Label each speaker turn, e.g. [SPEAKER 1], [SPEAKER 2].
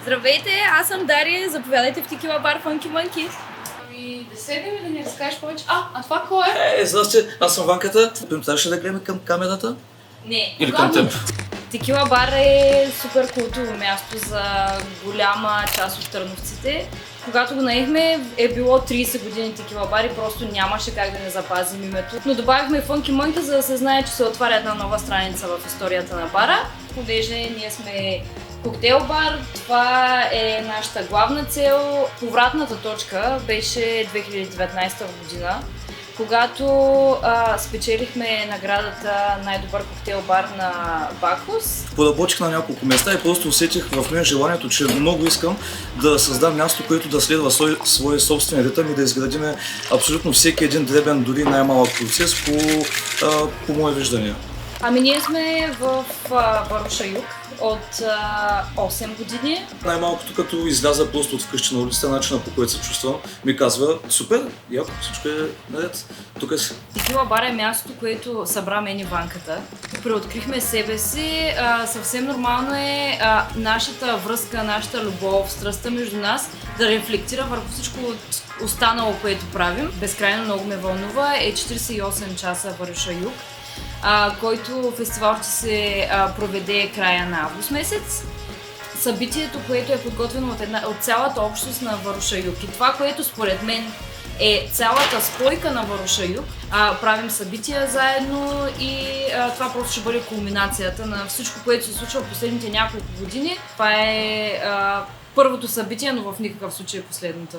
[SPEAKER 1] Здравейте, аз съм Дария, заповядайте в Текила бар Funky Monkey.
[SPEAKER 2] Да седнем и да ни разкажеш повече. А това кой е?
[SPEAKER 3] Здрасти, аз съм Ванката. Трябваше да гледаме към камерата?
[SPEAKER 1] Не.
[SPEAKER 3] Или към теб?
[SPEAKER 1] Текила бар е супер култово място за голяма част от търновците. Когато го наехме е било 30 години Текила бар и просто нямаше как да не запазим името. Но добавихме Funky Monkey, за да се знае, че се отваря една нова страница в историята на бара. Понеже ние сме коктейл бар, това е нашата главна цел. Повратната точка беше 2019 година, когато спечелихме наградата най-добър коктейл бар на Бакус.
[SPEAKER 3] Поработих на няколко места и просто усетих в мен желанието, че много искам да създам място, което да следва своя собствен ритъм и да изградиме абсолютно всеки един дребен, дори най-малък процес по мое виждане.
[SPEAKER 1] Ами ние сме в Варуша Юг от 8 години.
[SPEAKER 3] Най-малкото като изляза просто от вкъщи на улицата, начина по който се чувствам, ми казва: супер, яко, всичко е наред, тук е си.
[SPEAKER 1] Текила бар е мястото, което събра мен и Ванката. Преоткрихме себе си, съвсем нормално е нашата връзка, нашата любов, страстта между нас да рефлектира върху всичко останало, което правим. Безкрайно много ме вълнува е 48 часа Варуша Юг, който фестивал ще се проведе края на август месец. Събитието, което е подготвено от цялата общност на Варуша Юг и това, което според мен е цялата спойка на Варуша Юг. Правим събития заедно и това просто ще бъде кулминацията на всичко, което се случва в последните няколко години. Това е първото събитие, но в никакъв случай последното.